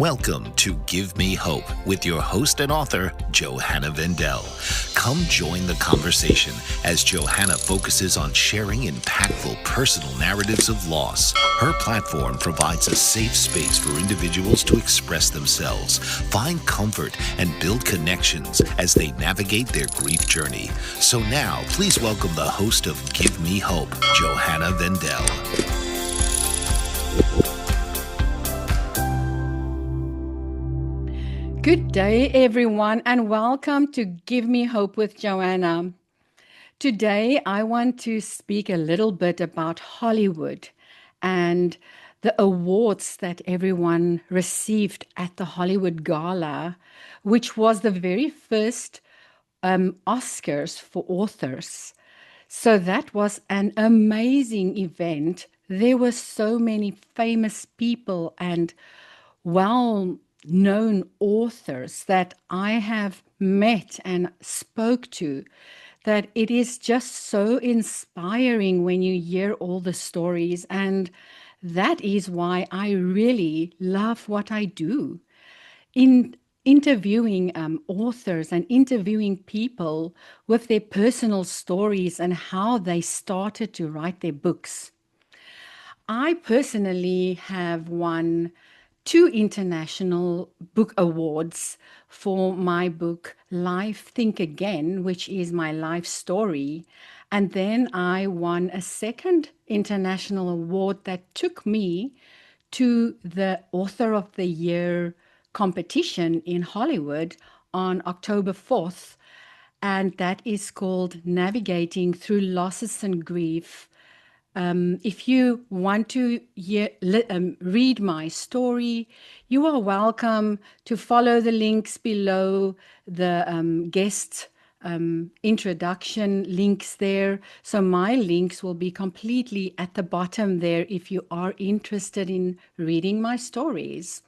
Welcome to Give Me Hope with your host and author, Johanna Vendel. Come join the conversation as Johanna focuses on sharing impactful personal narratives of loss. Her platform provides a safe space for individuals to express themselves, find comfort, and build connections as they navigate their grief journey. So now, please welcome the host of Give Me Hope, Johanna Vendel. Good day, everyone, and welcome to Give Me Hope with Johanna. Today, I want to speak a little bit about Hollywood and the awards that everyone received at the Hollywood Gala, which was the very first Oscars for authors. So that was an amazing event. There were so many famous people and well-known authors that I have met and spoke to, that it is just so inspiring when you hear all the stories. And that is why I really love what I do. In interviewing authors and interviewing people with their personal stories and how they started to write their books. I personally have won 2 international book awards for my book, Life Think Again, which is my life story. And then I won a second international award that took me to the Author of the Year competition in Hollywood on October 4th. And that is called Navigating Through Losses and Grief. If you want to read my story, you are welcome to follow the links below the guest introduction links there. So my links will be completely at the bottom there if you are interested in reading my stories.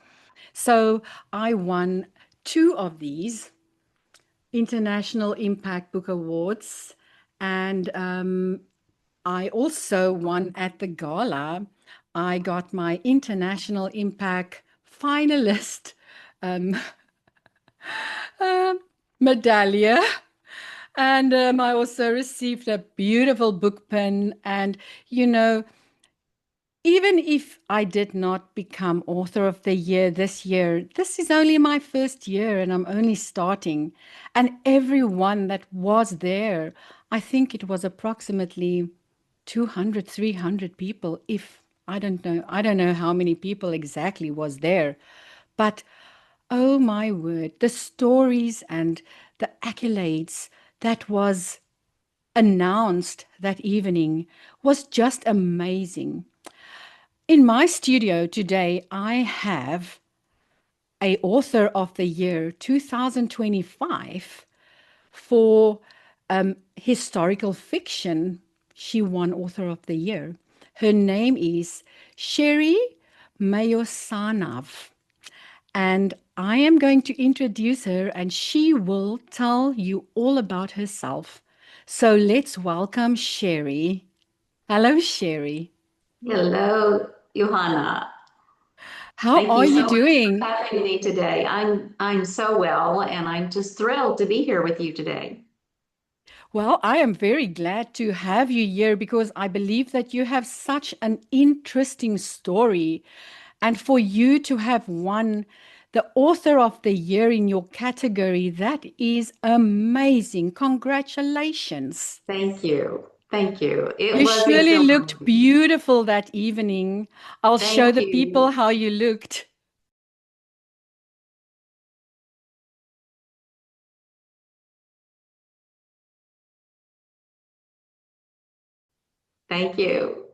So I won 2 of these International Impact Book Awards, and I also won at the gala. I got my International Impact finalist medallia. And I also received a beautiful book pin. And, even if I did not become Author of the Year this year, this is only my first year and I'm only starting. And everyone that was there, I think it was approximately 200, 300 people, if I don't know how many people exactly was there. But oh my word, the stories and the accolades that was announced that evening was just amazing. In my studio today, I have a Author of the Year 2025 for historical fiction. She won Author of the Year. Her name is Sherry Mayosanav. And I am going to introduce her and she will tell you all about herself. So let's welcome Sherry. Hello, Sherry. Hello, Johanna. How Thank are you you so much doing? for having me today. I'm so well, and I'm just thrilled to be here with you today. Well, I am very glad to have you here because I believe that you have such an interesting story. And for you to have won the Author of the Year in your category, that is amazing. Congratulations. Thank you. Thank you. It You was surely looked exhilarating. beautiful that evening. I'll show Thank the people you. how you looked. Thank you.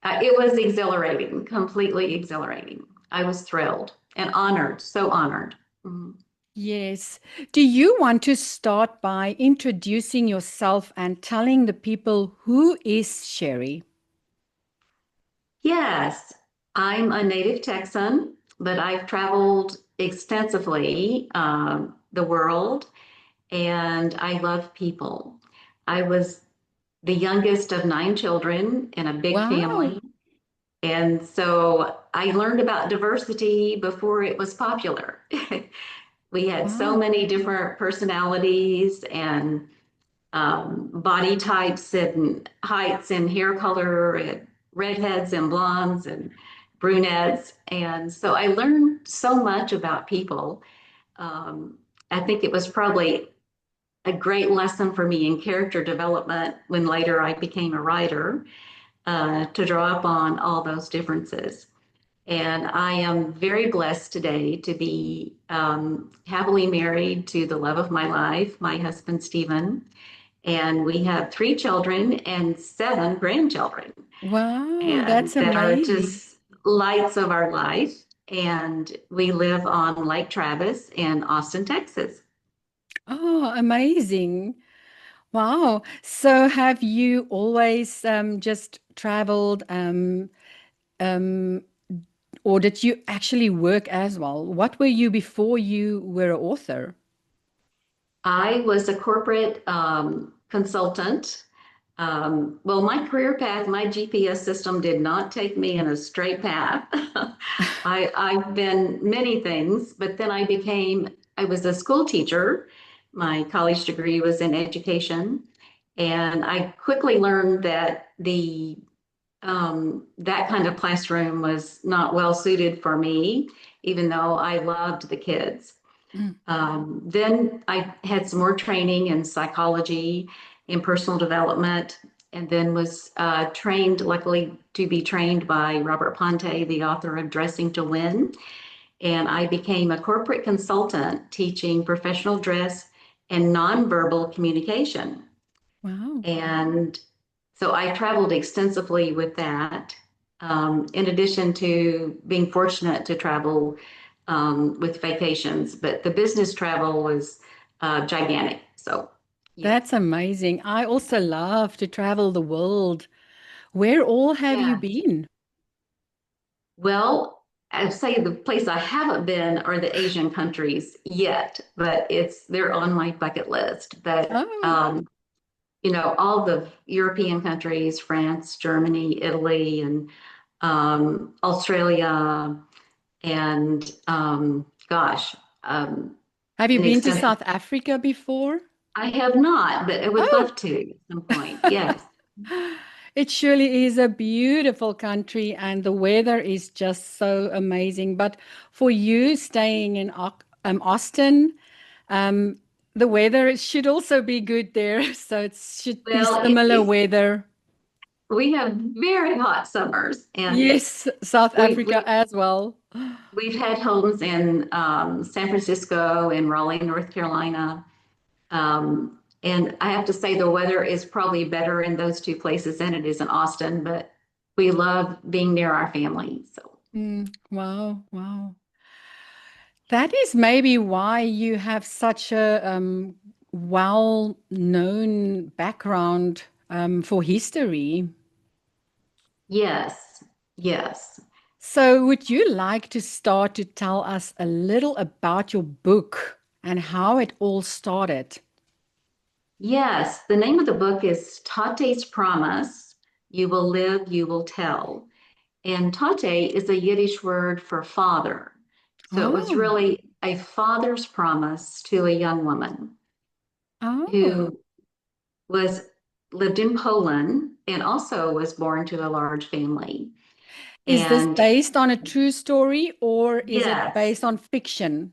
It was exhilarating, completely exhilarating. I was thrilled and honored, so honored. Mhm. Yes. Do you want to start by introducing yourself and telling the people who is Sherry? Yes, I'm a native Texan, but I've traveled extensively the world, and I love people. I was the youngest of 9 children in a big Wow. family, And so I learned about diversity before it was popular. We had so Wow. many different personalities and body types and heights and hair color, and redheads and blondes and brunettes. And so I learned so much about people. Um, I think it was probably a great lesson for me in character development when later I became a writer, to draw upon all those differences. And I am very blessed today to be happily married to the love of my life, my husband, Stephen. And we have three children and seven grandchildren, Wow, and that's that are amazing. just lights of our life. And we live on Lake Travis in Austin, Texas. Oh, amazing. Wow. So have you always just traveled um, or did you actually work as well? What were you before you were an author? I was a corporate consultant. Well, my career path, my GPS system did not take me in a straight path. I've been many things, but then I was a school teacher. My college degree was in education. And I quickly learned that that kind of classroom was not well suited for me, even though I loved the kids. Mm. Then I had some more training in psychology and personal development, and then was trained, luckily, to be trained by Robert Ponte, the author of Dressing to Win. And I became a corporate consultant teaching professional dress and nonverbal communication. Wow. And so I traveled extensively with that, in addition to being fortunate to travel with vacations. But the business travel was gigantic. So, yeah. That's amazing. I also love to travel the world. Where all have you Yeah. been? Well, I'd say the place I haven't been are the Asian countries yet, but they're on my bucket list. But Oh, all the European countries, France, Germany, Italy, and Australia, and gosh, have you an been to extensive. South Africa before? I have not, but I would Oh, love to at some point. Yes. it surely is a beautiful country and the weather is just so amazing. But for you staying in Austin, um, the weather should also be good there. So it should be Well, similar weather. we have very hot summers, and Yes, South we, Africa we as well. we've had homes in San Francisco and Raleigh, North Carolina. And I have to say the weather is probably better in those two places than it is in Austin, but we love being near our family. So, Wow, wow. That is maybe why you have such a well-known background for history. yes, yes. So, would you like to start to tell us a little about your book and how it all started? Yes, the name of the book is Tate's Promise. You will live, you will tell. And tate is a Yiddish word for father. So it was Oh, really a father's promise to a young woman oh. who was lived in Poland and also was born to a large family. Is this And based on a true story or is it yes, based on fiction?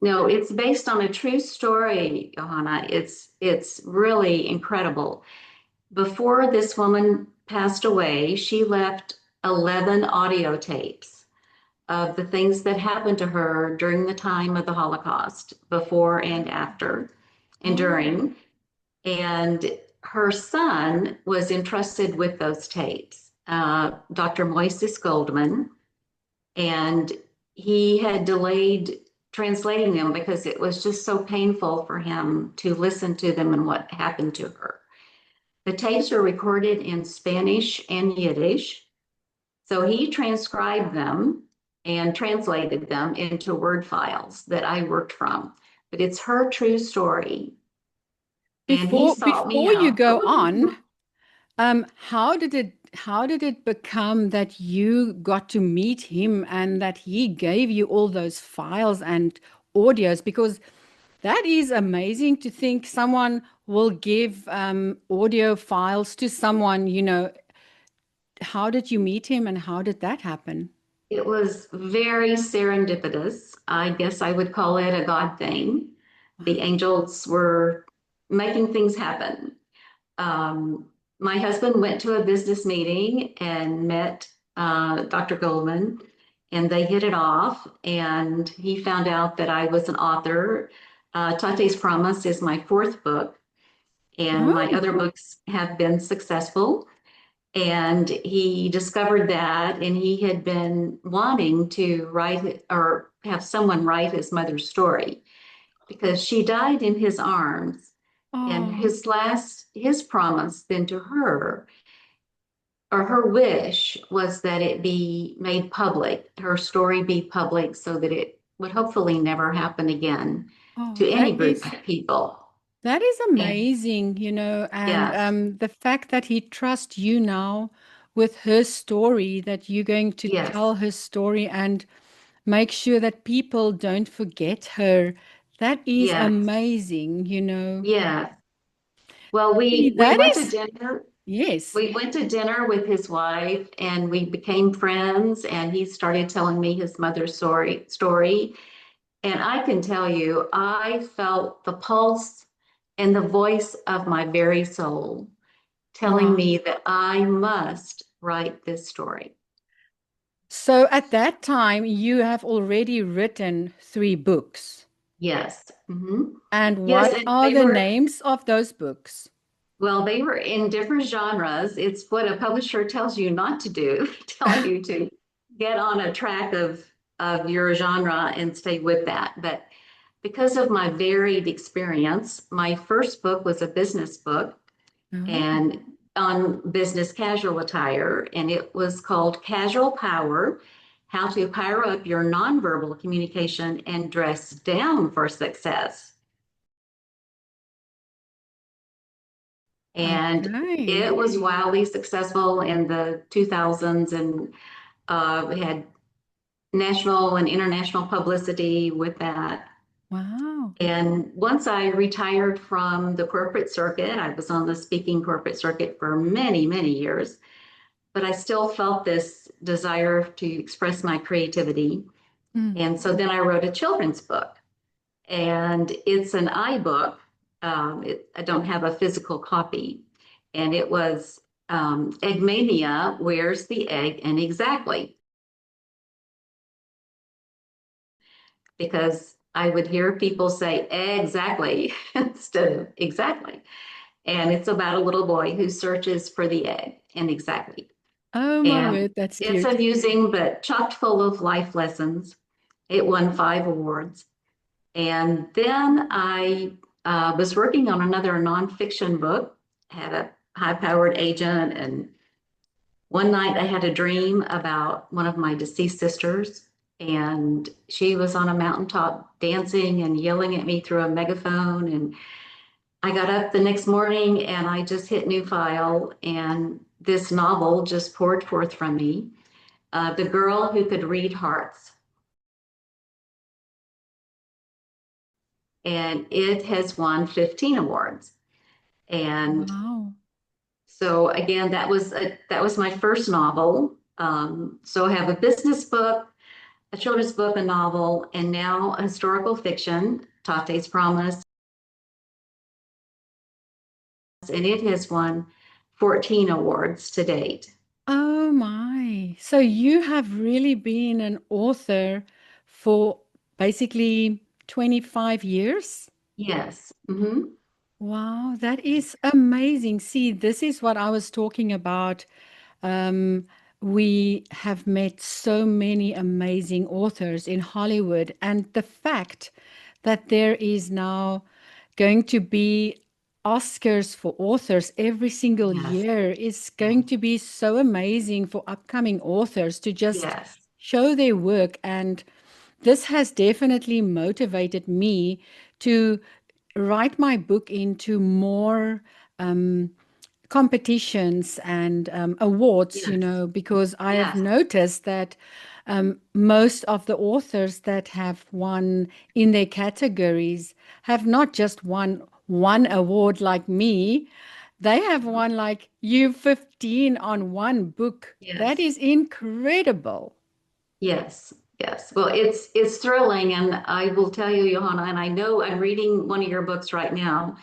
no, it's based on a true story, Johanna. It's really incredible. Before this woman passed away, she left 11 audio tapes of the things that happened to her during the time of the Holocaust, before and after and Oh, during. And her son was entrusted with those tapes, Dr. Moises Goldman, and he had delayed translating them because it was just so painful for him to listen to them and what happened to her. The tapes are recorded in Spanish and Yiddish. So he transcribed them and translated them into Word files that I worked from. But it's her true story. And he sought me before you out. go Oh, on, How did it become that you got to meet him and that he gave you all those files and audios? Because that is amazing to think someone will give audio files to someone, How did you meet him and how did that happen? It was very serendipitous. I guess I would call it a God thing. The angels were making things happen. Um, my husband went to a business meeting and met Dr. Goldman, and they hit it off. And he found out that I was an author. Tate's Promise is my fourth book, and my Oh, other books have been successful. And he discovered that, and he had been wanting to write or have someone write his mother's story because she died in his arms. And oh, his promise then to her, or her wish, was that it be made public, her story be public, so that it would hopefully never happen again oh, to any group of people. that is And amazing, and yes, the fact that he trusts you now with her story, that you're going to yes, tell her story and make sure that people don't forget her. That is yes, amazing. yes. Well, See, we that went to is, dinner. yes. We went to dinner with his wife and we became friends, and he started telling me his mother's story. And I can tell you, I felt the pulse and the voice of my very soul telling Wow. me that I must write this story. So at that time, you have already written 3 books. Yes. Hmm. And Yes, what and are the names of those books? they were in different genres. It's what a publisher tells you not to do, tell you to get on a track of your genre and stay with that. But because of my varied experience, my first book was a business book Oh, and on business casual attire, and it was called Casual Power: How to Power Up Your Nonverbal Communication and Dress Down for Success. And okay. it was wildly successful in the 2000s, and had national and international publicity with that. Wow. And once I retired from the corporate circuit, I was on the speaking corporate circuit for many, many years, but I still felt this desire to express my creativity. Mm. And so then I wrote a children's book, and it's an iBook. I don't have a physical copy. And it was Eggmania, Where's the Egg and Exactly? Because I would hear people say exactly instead of exactly. And it's about a little boy who searches for the egg and exactly. Oh my And word, that's it's cute. amusing, but chock full of life lessons. It won 5 awards. And then I was working on another nonfiction book, had a high powered agent. And one night I had a dream about one of my deceased sisters, and she was on a mountaintop dancing and yelling at me through a megaphone. And I got up the next morning and I just hit new file, and this novel just poured forth from me. The Girl Who Could Read Hearts. And it has won 15 awards. And Wow. so again, that was my first novel. So I have a business book, a children's book, a novel, and now a historical fiction, Tate's Promise, and it has won 14 awards to date. Oh my. So you have really been an author for basically 25 years? Yes. Hmm. Wow, that is amazing. See, this is what I was talking about. Um, we have met so many amazing authors in Hollywood, and the fact that there is now going to be Oscars for authors every single Yes. year is going to be so amazing for upcoming authors to just Yes. show their work. And this has definitely motivated me to write my book into more um, competitions and awards, Yes, because I have yes, noticed that most of the authors that have won in their categories have not just won one award like me, they have won like you 15 on one book. That yes, is incredible. yes, yes. Well, it's thrilling, and I will tell you, Johanna, and I know I'm reading one of your books right now,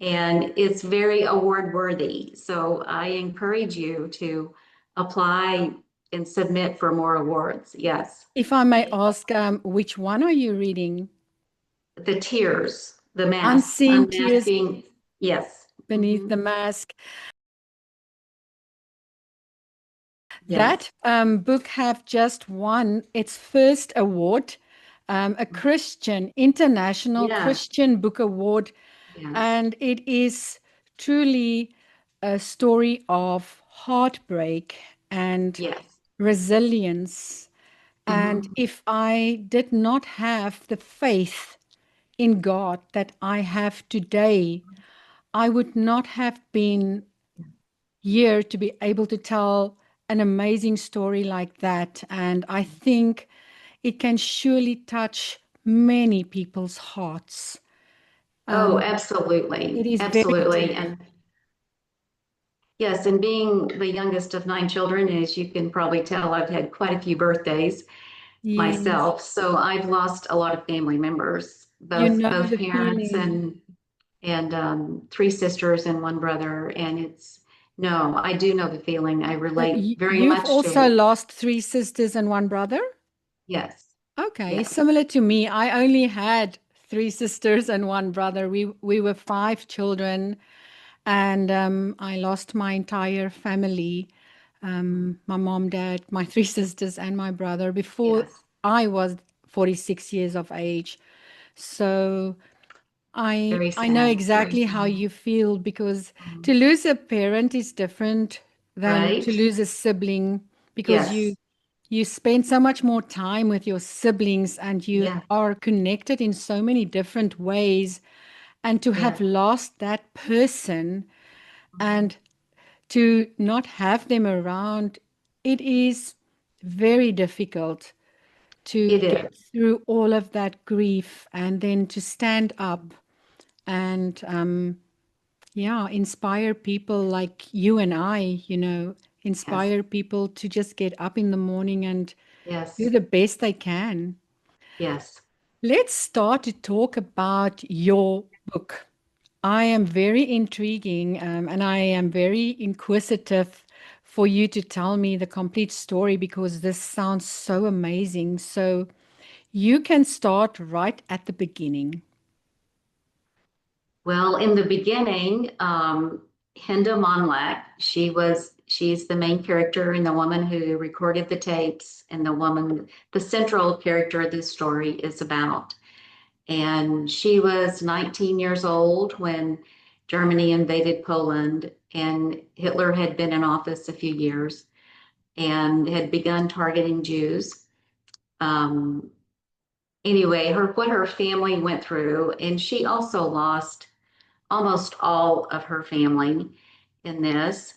and it's very award worthy. So I encourage you to apply and submit for more awards. Yes. If I may ask, which one are you reading? The tears, the mask, Unseen Tears unmasking. Yes. Beneath Hmm. the Mask. Yes. That book have just won its first award, a Christian International Yes. Christian Book Award, Yes. and it is truly a story of heartbreak and Yes. resilience. And Hmm. if I did not have the faith in God that I have today, I would not have been here to be able to tell an amazing story like that. And I think it can surely touch many people's hearts. Oh, It absolutely. is very Absolutely. deep. And yes, and being the youngest of nine children, as you can probably tell, I've had quite a few birthdays Yes. myself. So I've lost a lot of family members, You both know both the parents feeling. and three sisters and one brother. And it's no, I do know the feeling. I So relate very you've much also to. lost three sisters and one brother? Yes, Okay, yes, similar to me. I only had three sisters and one brother. We were five children, and I lost my entire family, my mom, dad, my three sisters, and my brother before yes, I was 46 years of age. So very I know sad, very exactly how sad. you feel because to Mhm. lose a parent is different than to Right? lose a sibling because Yes, you spend so much more time with your siblings and you yeah, are connected in so many different ways. And to have yeah. lost that person Mhm. and to not have them around, it is very difficult to It get is. through all of that grief and then to stand up and yeah, inspire people like you and I, Yes, inspire people to just get up in the morning and do yes, the best they can. yes. Let's start to talk about your book. I am very intriguing and I am very inquisitive for you to tell me the complete story because this sounds so amazing. So you can start right at the beginning. Well, in the beginning, Hinda Monlack, she's the main character and the woman who recorded the tapes and the woman, the central character of this story is about. And she was 19 years old when Germany invaded Poland, and Hitler had been in office a few years and had begun targeting Jews. Um, anyway, what her family went through, and she also lost almost all of her family in this.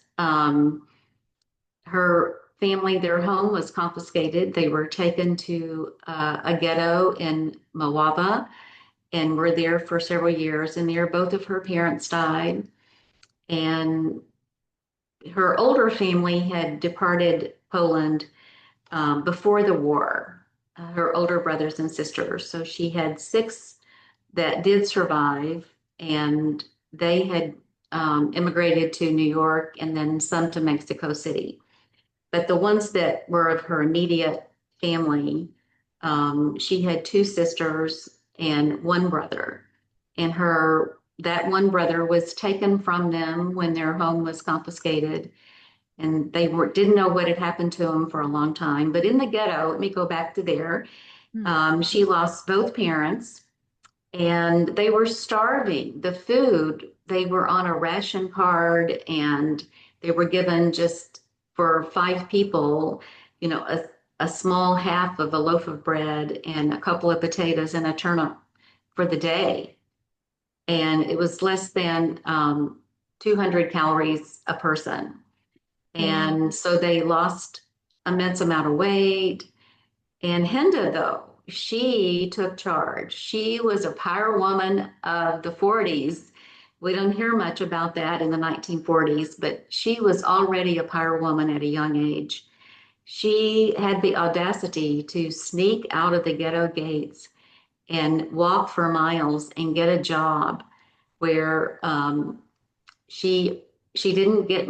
Her family, their home was confiscated. They were taken to a ghetto in Mława and were there for several years. And there, both of her parents died. And her older family had departed Poland before the war, her older brothers and sisters. So she had six that did survive, and they had immigrated to New York and then some to Mexico City. But the ones that were of her immediate family, she had two sisters and one brother. And that one brother was taken from them when their home was confiscated. And didn't know what had happened to him for a long time. But in the ghetto, let me go back to there. Hmm. She lost both parents and they were starving. The food, they were on a ration card and they were given just for five people, a small half of a loaf of bread and a couple of potatoes and a turnip for the day. And it was less than 200 calories a person. Wow. And so they lost immense amount of weight. And Hinda, though, she took charge. She was a power woman of the 40s. We don't hear much about that in the 1940s, but she was already a power woman at a young age. She had the audacity to sneak out of the ghetto gates and walk for miles and get a job where she she didn't get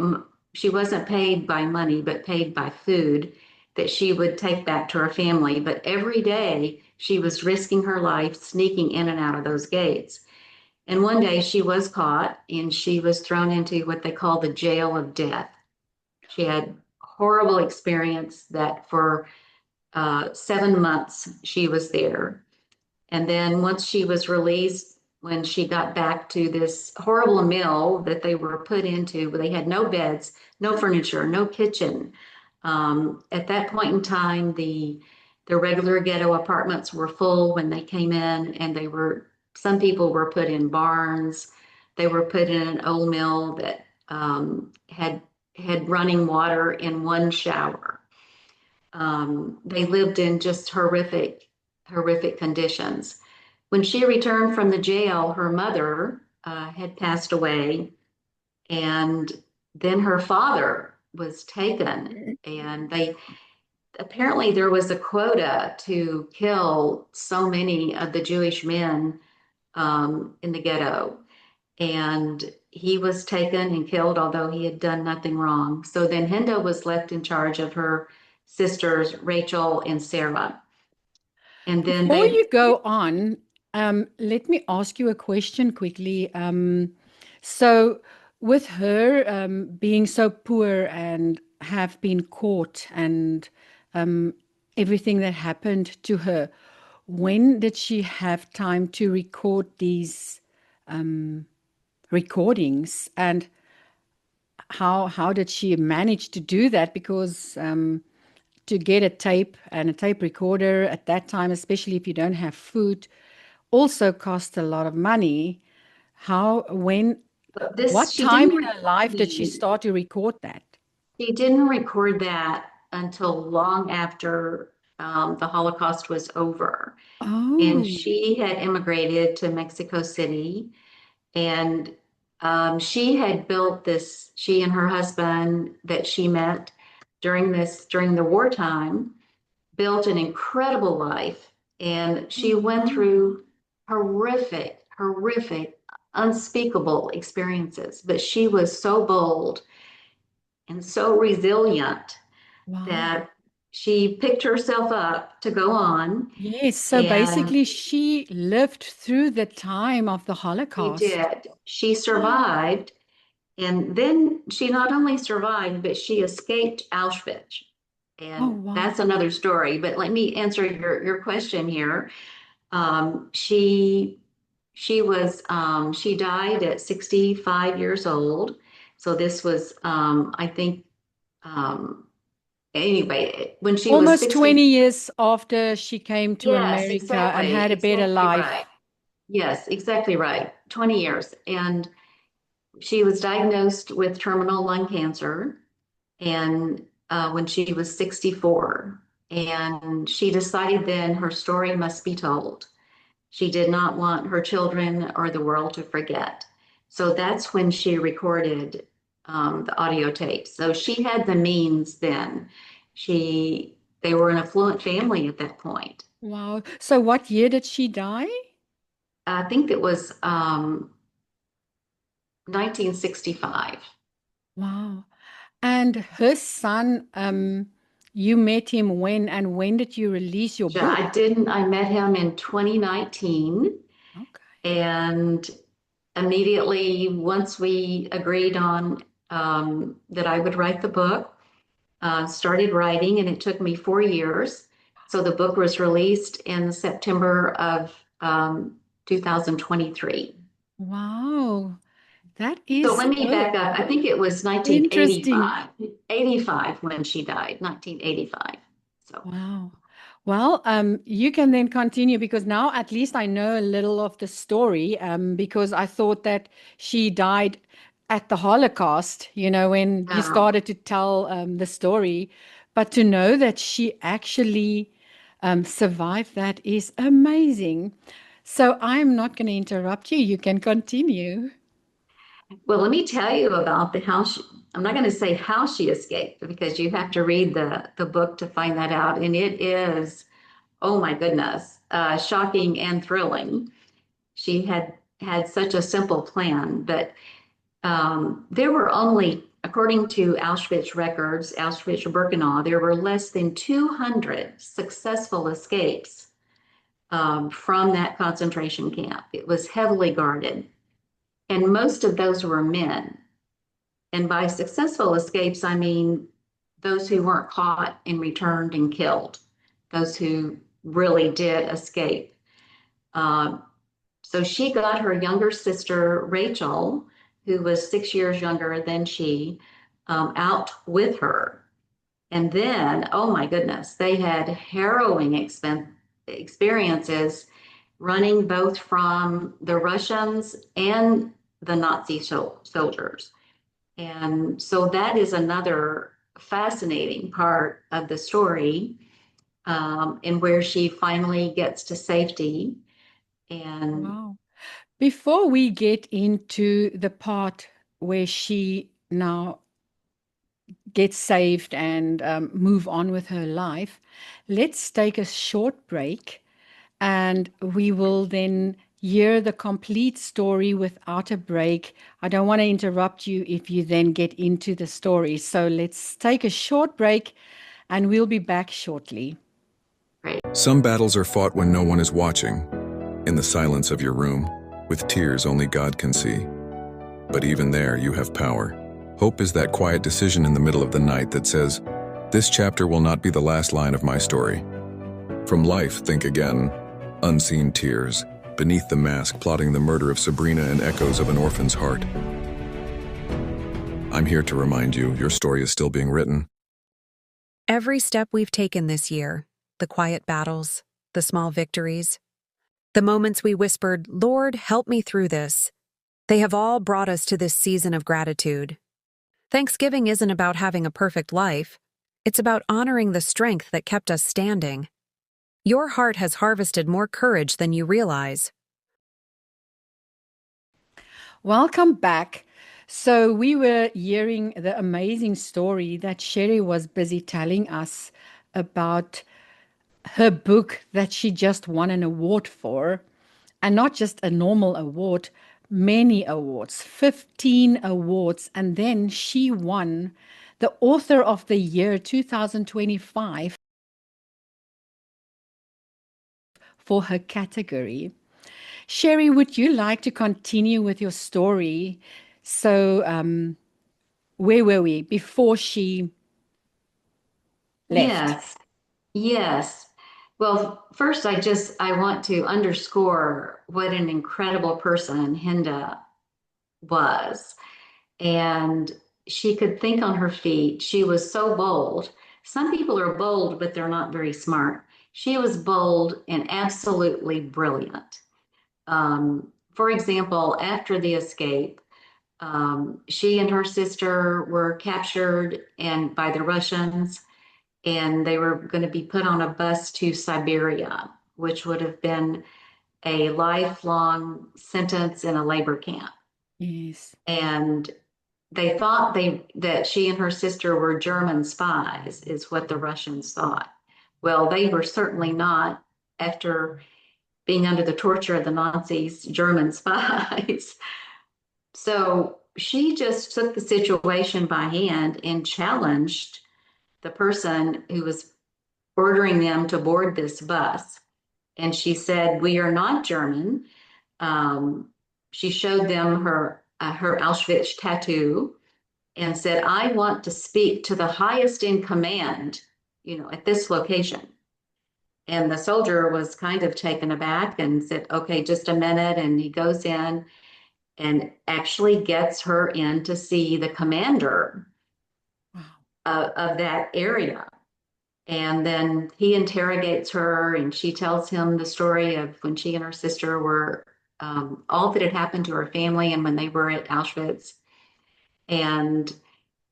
she wasn't paid by money but paid by food that she would take back to her family. But every day she was risking her life sneaking in and out of those gates. And one day she was caught and she was thrown into what they call the jail of death. She had horrible experience that for 7 months she was there. And then once she was released, when she got back to this horrible mill that they were put into, where they had no beds, no furniture, no kitchen. At that point in time, the regular ghetto apartments were full when they came in, and some people were put in barns. They were put in an old mill that had running water in one shower. They lived in just horrific conditions. When she returned from the jail, her mother had passed away, and then her father was taken. And they apparently there was a quota to kill so many of the Jewish men in the ghetto. And he was taken and killed, although he had done nothing wrong. So then Hinda was left in charge of her sisters, Rachel and Sarah. And then Before they, you go on, let me ask you a question quickly. So, with her being so poor and have been caught and um, everything that happened to her, when did she have time to record these um, recordings? And how did she manage to do that? Because to get a tape and a tape recorder at that time, especially if you don't have food, also cost a lot of money. this, What she time didn't in her life did she record, start to record that? she didn't record that until long after the Holocaust was over. And Oh, she had immigrated to Mexico City. And she had built this, she and her husband that she met during the wartime, built an incredible life. And she oh, went wow. through horrific, unspeakable experiences. But she was so bold and so resilient Wow. that she picked herself up to go on. Yes. So And basically, she lived through the time of the she Holocaust. did. She Oh, survived. And then she not only survived, but she escaped Auschwitz. oh, And wow. that's another story. But let me answer your question here. Um, she she died at 65 years old. So this was I think um, anyway, when she was Almost 60, 20 years after she came to yes, America and had a better exactly right. life. Yes, exactly right. 20 years. And she was diagnosed with terminal lung cancer and when she was 64. And she decided then her story must be told. She did not want her children or the world to forget. So that's when she recorded the audio tape. So she had the means then. They were an affluent family at that point. Wow. So what year did she die? I think it was 1965. Wow. And her son, you met him when, and when did you release your Yeah, I book? didn't. I met him in 2019, Okay. and immediately once we agreed on that I would write the book, started writing, and it took me 4 years. So the book was released in September of 2023. Wow. That So is let me so back up. I think it was interesting. 1985 when she died, 1985. So Wow. Well, you can then continue because now at least I know a little of the story, because I thought that she died at the Holocaust, when you Um, started to tell the story, but to know that she actually survived that is amazing. So I'm not going to interrupt you. You can continue. well, let me tell you about the how she, I'm not going to say how she escaped because you have to read the book to find that out. And it is, oh my goodness, shocking and thrilling. She had such a simple plan, but there were only, according to Auschwitz records, Auschwitz-Birkenau, there were less than 200 successful escapes from that concentration camp. It was heavily guarded, and most of those were men. And by successful escapes, I mean those who weren't caught and returned and killed, those who really did escape. Uh, so she got her younger sister, Rachel, who was 6 years younger than she, out with her. And then, oh my goodness, they had harrowing experiences running both from the Russians and the Nazi soldiers. And so that is another fascinating part of the story, and where she finally gets to safety. And Wow. Before we get into the part where she now get saved and move on with her life, let's take a short break and we will then hear the complete story without a break. I don't want to interrupt you if you then get into the story. So let's take a short break and we'll be back shortly. right. Some battles are fought when no one is watching, in the silence of your room, with tears only God can see. But even there, you have power. Hope is that quiet decision in the middle of the night that says, "This chapter will not be the last line of my story." From life, think again. Unseen tears, beneath the mask plotting the murder of Sabrina and echoes of an orphan's heart. I'm here to remind you, your story is still being written. Every step we've taken this year, the quiet battles, the small victories, the moments we whispered, "Lord, help me through this," they have all brought us to this season of gratitude. Thanksgiving isn't about having a perfect life. It's about honoring the strength that kept us standing. Your heart has harvested more courage than you realize. Welcome back. So we were hearing the amazing story that Sherry was busy telling us about her book that she just won an award for, and not just a normal award, many awards, 15 awards. And then she won the Author of the Year 2025 for her category. Sherry, would you like to continue with your story? So, where were we before she left? Yes, yes. Well, first, I want to underscore what an incredible person Hinda was. And she could think on her feet. She was so bold. Some people are bold, but they're not very smart. She was bold and absolutely brilliant. For example, after the escape, she and her sister were captured and by the Russians, and they were going to be put on a bus to Siberia, which would have been a lifelong sentence in a labor camp. Yes. And they thought that she and her sister were German spies, is what the Russians thought. Well, they were certainly not, after being under the torture of the Nazis, German spies. So she just took the situation by hand and challenged the person who was ordering them to board this bus. And she said, "We are not German." She showed them her Auschwitz tattoo and said, "I want to speak to the highest in command, at this location." And the soldier was kind of taken aback and said, "Okay, just a minute." And he goes in and actually gets her in to see the commander Wow. of that area. And then he interrogates her, and she tells him the story of when she and her sister were, all that had happened to her family and when they were at Auschwitz. and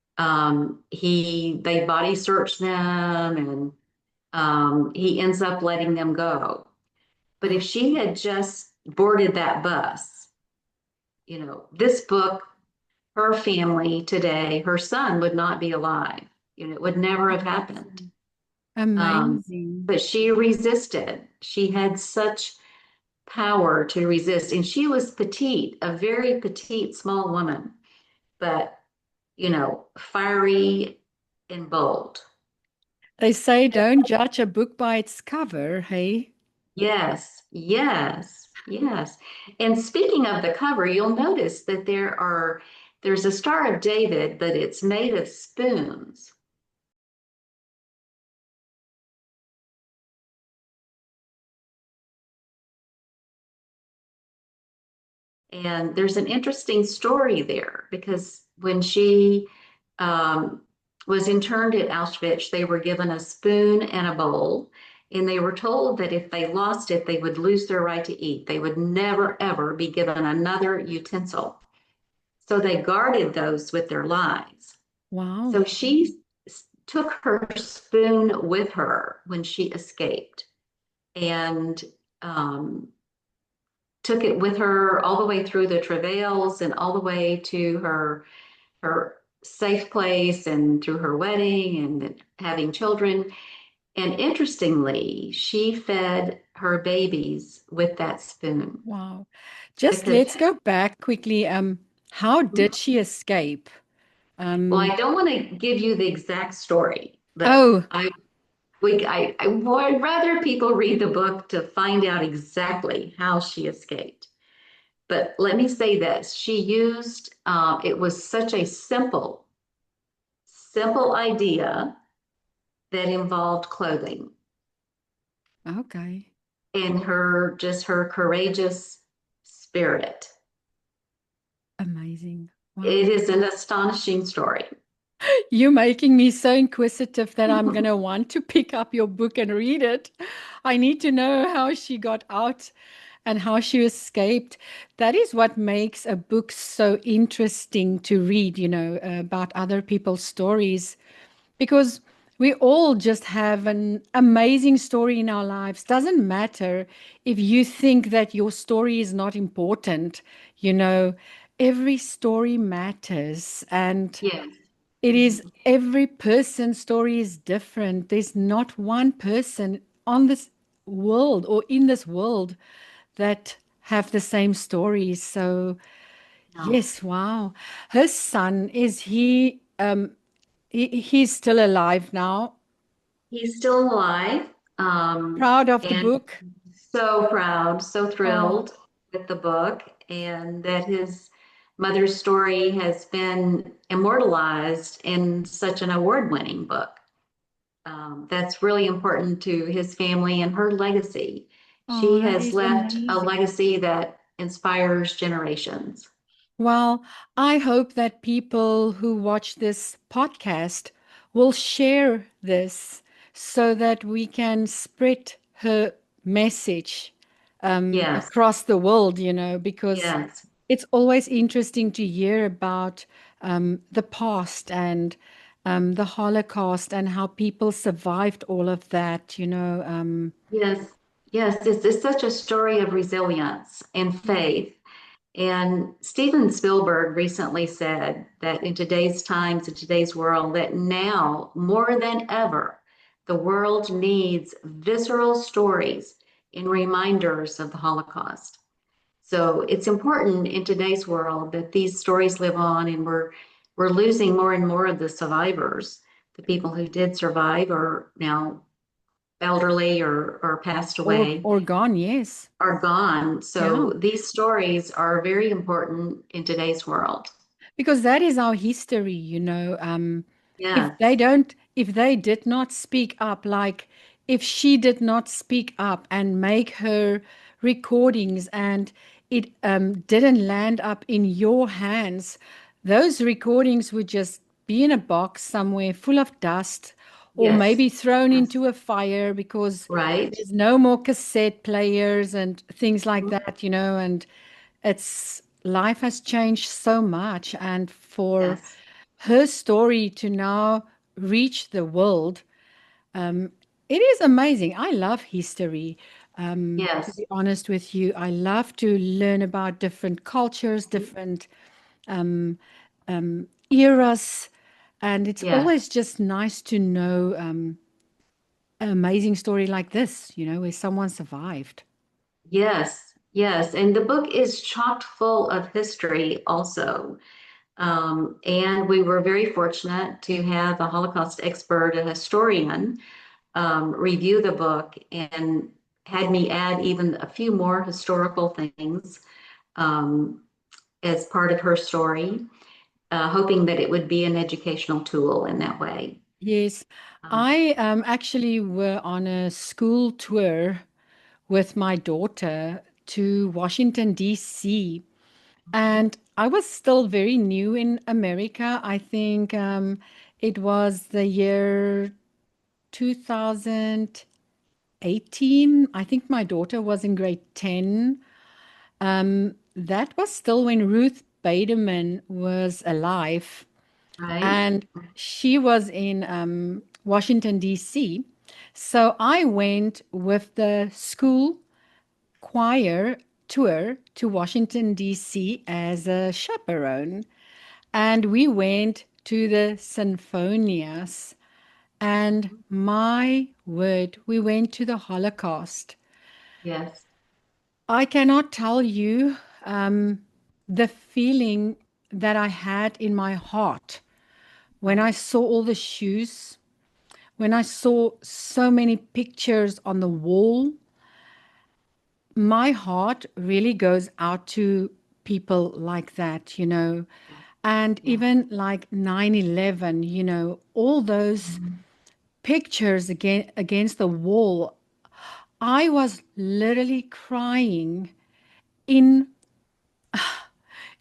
they body search them, and he ends up letting them go. But if she had just boarded that bus, this book, her family today, her son would not be alive. It would never have happened. Um, Amazing. but she resisted. She had such power to resist. And she was petite, a very petite, small woman, but, fiery and bold. They say don't judge a book by its cover, hey? Yes, yes, yes. And speaking of the cover, you'll notice that there's a Star of David, but it's made of spoons. And there's an interesting story there because when she um, was interned at Auschwitz, they were given a spoon and a bowl, and they were told that if they lost it, they would lose their right to eat. They would never, ever be given another utensil. So they guarded those with their lives. Wow. So she took her spoon with her when she escaped, and um, took it with her all the way through the travails and all the way to her safe place and through her wedding and having children. And interestingly, she fed her babies with that spoon Wow. Just because, let's go back quickly. How did she escape? well, Um, I don't want to give you the exact story, but oh, I would rather people read the book to find out exactly how she escaped. But let me say this, it was such a simple idea that involved clothing okay. and her courageous spirit. Amazing. It Wow. is an astonishing story. You're making me so inquisitive that I'm going to want to pick up your book and read it. I need to know how she got out and how she escaped. That is what makes a book so interesting to read, about other people's stories, because we all just have an amazing story in our lives. Doesn't matter if you think that your story is not important, you know, every story matters, and Yes. it is Mhm. every person's story is different. There's not one person on this world or in this world that have the same stories. So No, yes, wow. Her son, is he's still alive now? he's still alive, Proud of the and book? so proud, so Oh, thrilled with the book, and that his mother's story has been immortalized in such an award-winning book. That's really important to his family and her legacy. She oh, that has is left a amazing. legacy that inspires generations. Well, I hope that people who watch this podcast will share this so that we can spread her message Yes, across the world, because yes, it's always interesting to hear about the past and the Holocaust and how people survived all of that, yes, yes. It's such a story of resilience and Yeah. faith. And Steven Spielberg recently said that in today's times, in today's world, that now more than ever, the world needs visceral stories and reminders of the Holocaust. So it's important in today's world that these stories live on, and we're losing more and more of the survivors. The people who did survive are now elderly or passed away, Or gone, yes. are gone. Yeah. So these stories are very important in today's world. Because that is our history, Yes, if they did not speak up, like if she did not speak up and make her recordings, and it didn't land up in your hands, those recordings would just be in a box somewhere full of dust, or yes, maybe thrown yes, into a fire because right. there's no more cassette players and things like Mhm. that, and it's life has changed so much, and for Yes. her story to now reach the world, it is amazing. I love history. To Yes. be honest with you, I love to learn about different cultures, different eras, and it's Yes. always just nice to know an amazing story like this, where someone survived. Yes. Yes. And the book is chock full of history also. And we were very fortunate to have a Holocaust expert, a historian, review the book and had me add even a few more historical things um, as part of her story, hoping that it would be an educational tool in that way. Yes, Um, I actually were on a school tour with my daughter to Washington, D.C. And I was still very new in America. I think it was the year 2018. I think my daughter was in grade 10. That was still when Ruth Baderman was alive, right? and she was in Washington, D.C. So I went with the school choir tour to Washington, D.C. as a chaperone. And we went to the Sinfonias. And my word, we went to the Holocaust. Yes. I cannot tell you the feeling that I had in my heart when I Right. saw all the shoes, when I saw so many pictures on the wall. My heart really goes out to people like that. And Yeah. even like 9/11, all those Mhm. pictures against the wall. I was literally crying in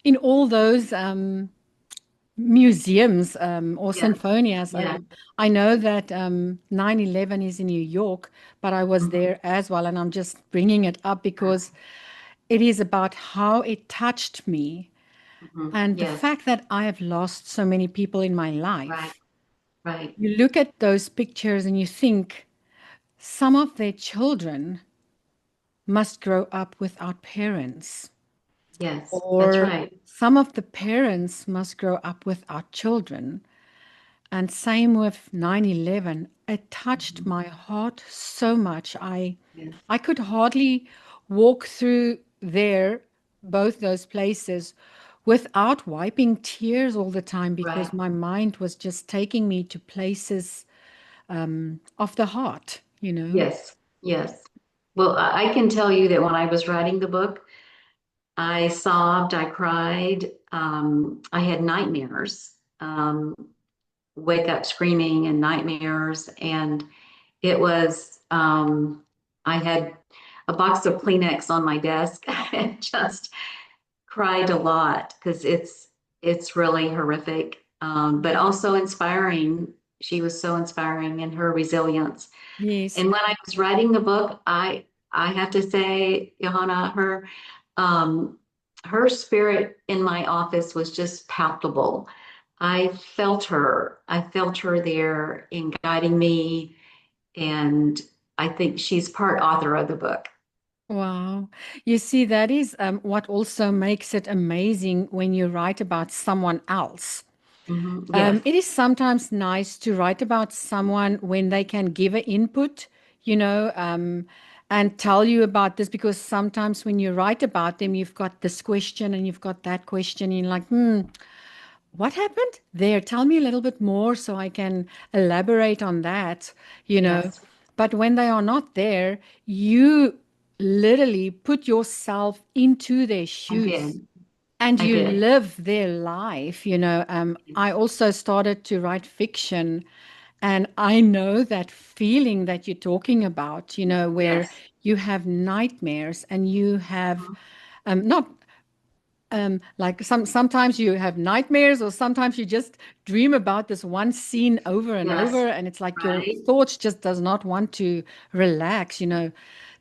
in all those museums or Yes. sinfonias. Yeah. I know that 9/11 is in New York, but I was Mhm. there as well, and I'm just bringing it up because it is about how it touched me Mhm. and the Yes. fact that I have lost so many people in my Right. life. Right. You look at those pictures and you think some of their children must grow up without parents, Yes. That's or right. some of the parents must grow up without children. And same with 9/11. It touched Mhm. my heart so much. I Yes. I could hardly walk through there, both those places, without wiping tears all the time because Right. my mind was just taking me to places of the heart. Yes. Yes. Well, I can tell you that when I was writing the book, I sobbed, I cried, I had nightmares, wake up screaming and nightmares. And it was, I had a box of Kleenex on my desk and just cried a lot because it's really horrific, but also inspiring. She was so inspiring in her resilience. Yes. And when I was writing the book, I have to say, Johanna, um, her spirit in my office was just palpable. I felt her. I felt her there in guiding me, and I think she's part author of the book. Wow. You see, that is what also makes it amazing when you write about someone else. Mhm. Yes, It is sometimes nice to write about someone when they can give an input, you know, um, and tell you about this, because sometimes when you write about them, you've got this question and you've got that question, and you're like, what happened there? Tell me a little bit more so I can elaborate on that, you know. yes, But when they are not there, you literally put yourself into their I shoes did. and I you did. live their life. I also started to write fiction, and I know that feeling that you're talking about, where Yes. you have nightmares and you have Mhm. not like sometimes you have nightmares, or sometimes you just dream about this one scene over and Yes. over, and it's like your Right. thoughts just does not want to relax,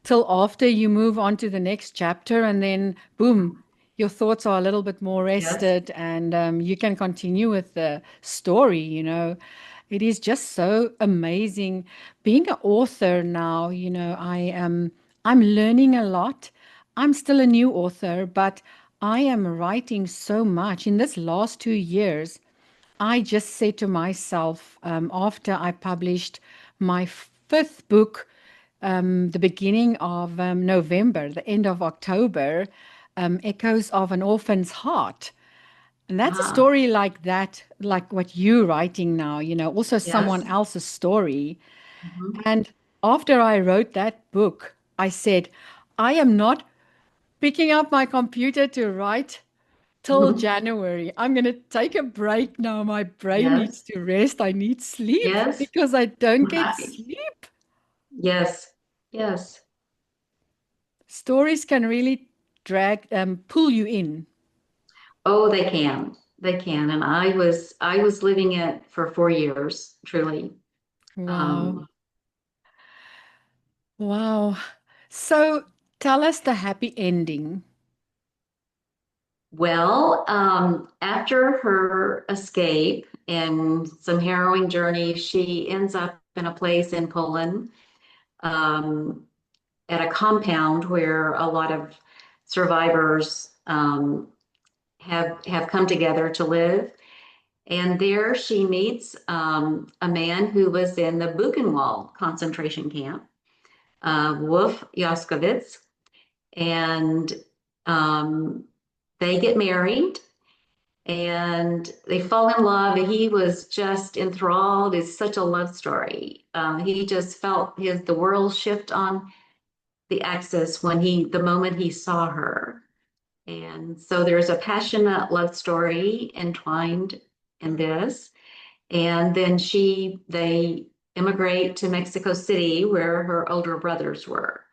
till after you move on to the next chapter, and then boom, your thoughts are a little bit more Yes. rested, and you can continue with the story, you know. It is just so amazing being an author now, you know. I'm learning a lot. I'm still a new author, but I am writing so much in this last 2 years. I just said to myself, after I published my fifth book, the beginning of November, the end of October, Echoes of an Orphan's Heart. And that's a Ah, story like that, like what you're writing now, you know, also someone yes. else's story. Mhm. And after I wrote that book, I said, I am not picking up my computer to write till Mhm. January. I'm going to take a break now. My brain needs Yes. to rest. I need sleep Yes. because I don't get Right. sleep. Yes. Yes. Stories can really pull you in. Oh, they can. They can. And I was living it for 4 years, truly. Wow. Um, Wow. So tell us the happy ending. well, after her escape and some harrowing journey, she ends up in a place in Poland, um, at a compound where a lot of survivors have come together to live. And there she meets a man who was in the Buchenwald concentration camp, Wolf Jaskowitz, and um, they get married and they fall in love. He was just enthralled. It's such a love story. He just felt the world shift on the axis the moment he saw her. And so there's a passionate love story entwined in this. And then they immigrate to Mexico City where her older brothers were.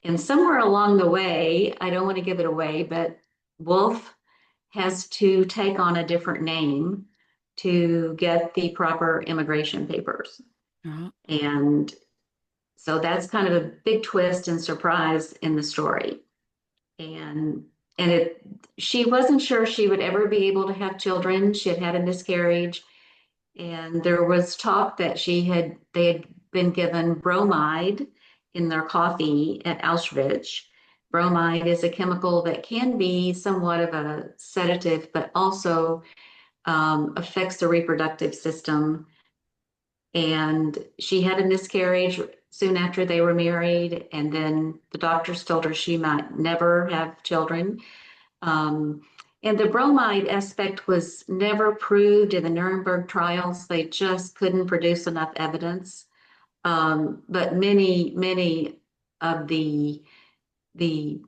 And somewhere along the way, I don't want to give it away, but Wolf has to take on a different name to get the proper immigration papers. Uh, And so that's kind of a big twist and surprise in the story. And she wasn't sure she would ever be able to have children. She had had a miscarriage, and there was talk that they had been given bromide in their coffee at Auschwitz. Bromide is a chemical that can be somewhat of a sedative, but also affects the reproductive system. And she had a miscarriage soon after they were married, and then the doctors told her she might never have children. Um, and the bromide aspect was never proved in the Nuremberg trials. They just couldn't produce enough evidence. But many of the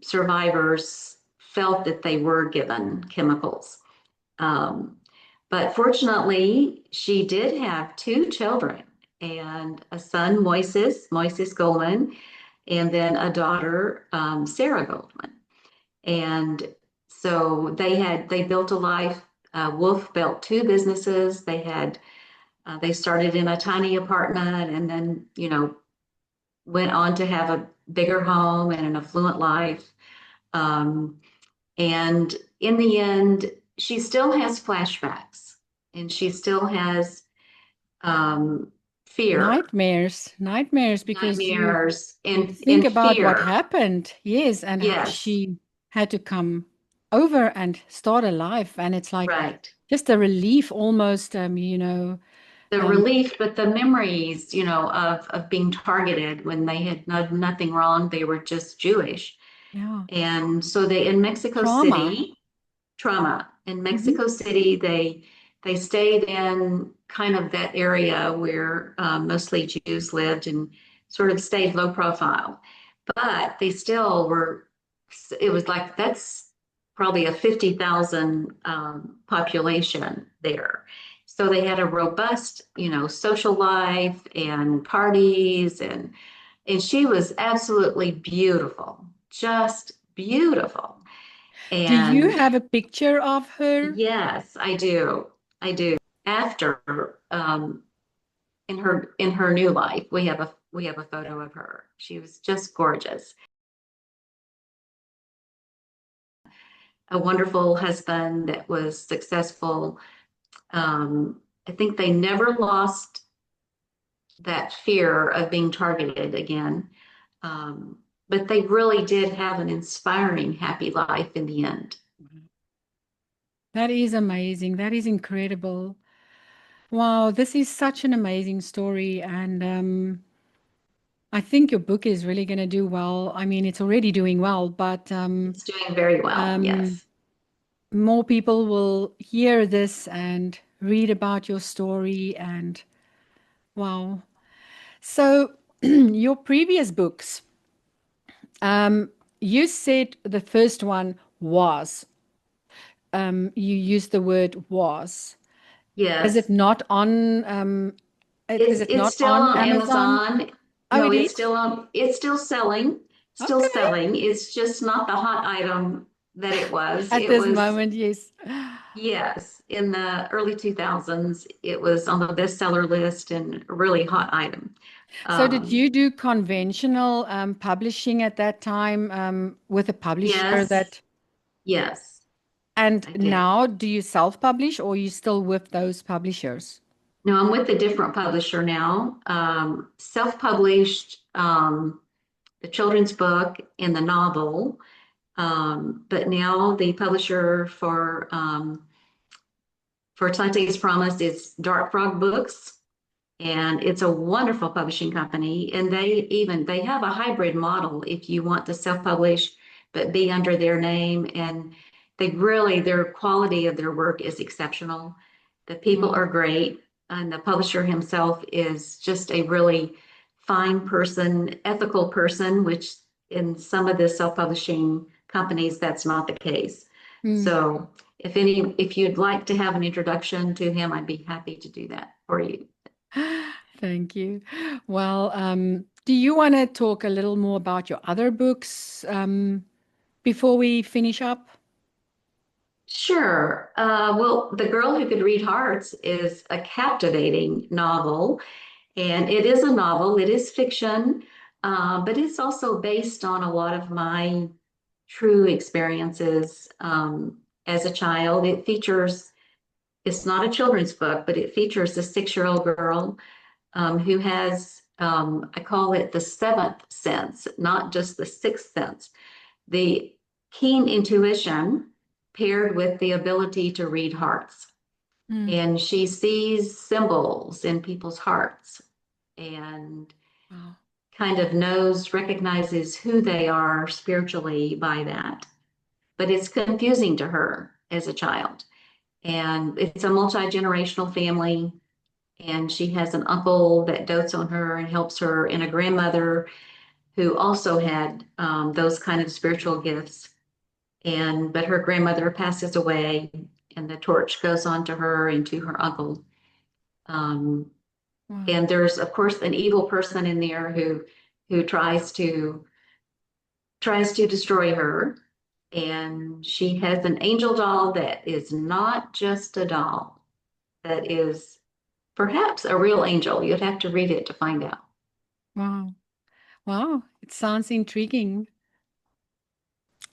survivors felt that they were given chemicals. Um, but fortunately, she did have two children and a son, Moises Goldman, and then a daughter, Sarah Goldman. And so they built a life. Wolf built two businesses. They started in a tiny apartment and then, went on to have a bigger home and an affluent life. Um, and in the end, she still has flashbacks and she still has um, fear, nightmares, because nightmares, you and, think and about what fear. happened, yes, and how Yes, she had to come over and start a life, and it's like right. just a relief almost, you know. The Um, relief, but the memories, of being targeted when they had nothing wrong. They were just Jewish. yeah, And so in Mexico trauma. City, trauma. In Hmm. Mexico City, they stayed in kind of that area where mostly Jews lived and sort of stayed low profile. But they still were. It was like that's probably a 50,000 population there. So they had a robust, social life and parties, and she was absolutely beautiful, just beautiful. Do you And have a picture of her? yes, I do. I do. After in her new life, we have a photo of her. She was just gorgeous. a wonderful husband that was successful. I think they never lost that fear of being targeted again. But they really did have an inspiring, happy life in the end. That is amazing. That is incredible. Wow, this is such an amazing story. And I think your book is really going to do well. I mean, it's already doing well, but It's doing very well, um, yes. more people will hear this and read about your story. And wow. So, your previous books, um, you said the first one was, you used the word was. Is it Yes. not on, is it It's not still on on Amazon? Amazon. Oh, No, it is? it's still selling, still Okay. selling. It's just not the hot item that it was. At It this was, moment, yes. yes, in the early 2000s, it was on the bestseller list and a really hot item. So did Um, you do conventional publishing at that time with a publisher yes, that, yes, and I did. now do you self-publish or are you still with those publishers? No, I'm with a different publisher now, self-published, the children's book and the novel. But now the publisher for Tante's Promise is Dark Frog Books, and it's a wonderful publishing company. And they have a hybrid model if you want to self-publish but be under their name. And their quality of their work is exceptional. The people Wow. are great, and the publisher himself is just a really fine person, ethical person, which in some of the self-publishing companies, that's not the case. Hmm. So if you'd like to have an introduction to him, I'd be happy to do that for you. Thank you. Well, do you want to talk a little more about your other books before we finish up? Sure. Well, The Girl Who Could Read Hearts is a captivating novel, and it is a novel, it is fiction, but it's also based on a lot of my true experiences as a child. It's not a children's book, but it features a 6-year-old girl who has, I call it the seventh sense, not just the sixth sense, the keen intuition paired with the ability to read hearts. Hmm. And she sees symbols in people's hearts and Wow. kind of recognizes who they are spiritually by that. But it's confusing to her as a child. And it's a multi-generational family. And she has an uncle that dotes on her and helps her, and a grandmother who also had those kind of spiritual gifts. But her grandmother passes away, and the torch goes on to her and to her uncle. Um, Wow. and there's of course an evil person in there who tries to destroy her. And she has an angel doll that is not just a doll, that is perhaps a real angel. You'd have to read it to find out. Wow. Wow. It sounds intriguing.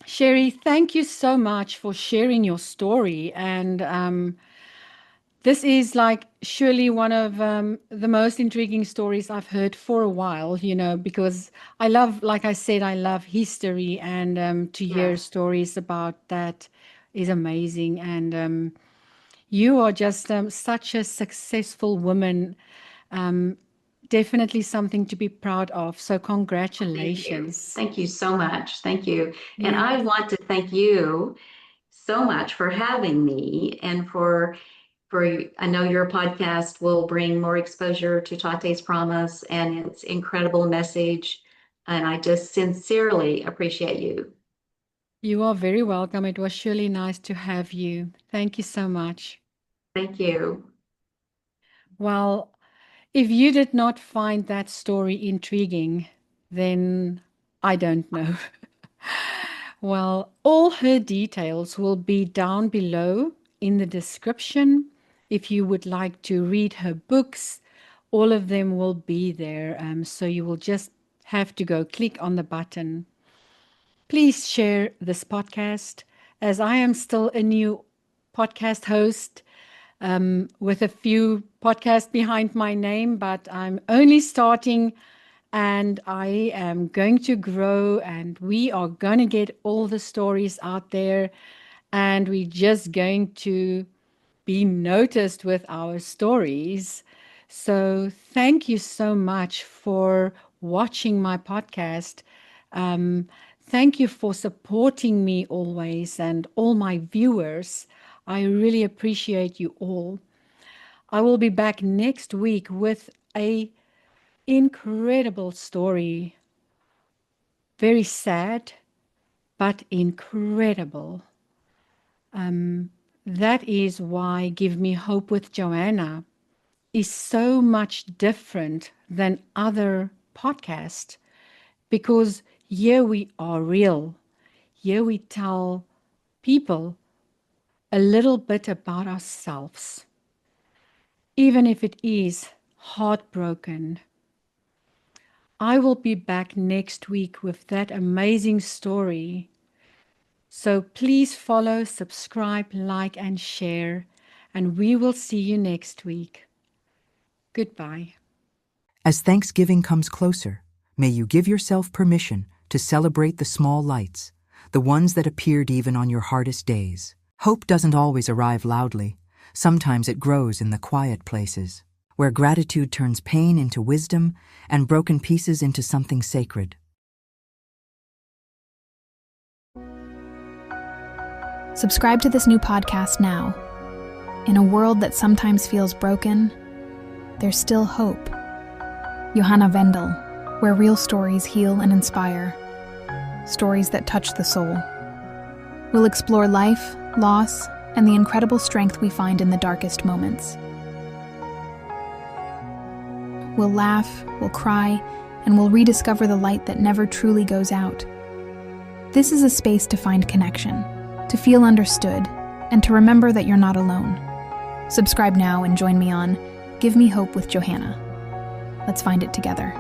Sherry, thank you so much for sharing your story. And this is like surely one of the most intriguing stories I've heard for a while, because I love, like I said, I love history, and to hear Yes. stories about that is amazing. And you are just such a successful woman. Um, Definitely something to be proud of. So, Thank you. congratulations. Thank you so much. Thank you. And Yes. I want to thank you so much for having me and for I know your podcast will bring more exposure to Tate's Promise and its incredible message. And I just sincerely appreciate you. You are very welcome. It was surely nice to have you. Thank you so much. Thank you. Well, if you did not find that story intriguing, then I don't know. Well, all her details will be down below in the description. If you would like to read her books, all of them will be there. So you will just have to go click on the button. Please share this podcast as I am still a new podcast host with a few podcasts behind my name, but I'm only starting and I am going to grow, and we are going to get all the stories out there, and we're just going to be noticed with our stories. So thank you so much for watching my podcast. Thank you for supporting me always, and all my viewers. I really appreciate you all. I will be back next week with a incredible story. Very sad, but incredible. That is why Give Me Hope with Johanna is so much different than other podcasts, because here we are real. Here we tell people a little bit about ourselves, even if it is heartbroken. I will be back next week with that amazing story. So please follow, subscribe, like, and share, and we will see you next week. Goodbye. As Thanksgiving comes closer, may you give yourself permission to celebrate the small lights, the ones that appeared even on your hardest days. Hope doesn't always arrive loudly. Sometimes it grows in the quiet places, where gratitude turns pain into wisdom and broken pieces into something sacred. Subscribe to this new podcast now. In a world that sometimes feels broken, there's still hope. Johanna Vendel, where real stories heal and inspire. Stories that touch the soul. We'll explore life, loss, and the incredible strength we find in the darkest moments. We'll laugh, we'll cry, and we'll rediscover the light that never truly goes out. This is a space to find connection, to feel understood, and to remember that you're not alone. Subscribe now and join me on Give Me Hope with Johanna. Let's find it together.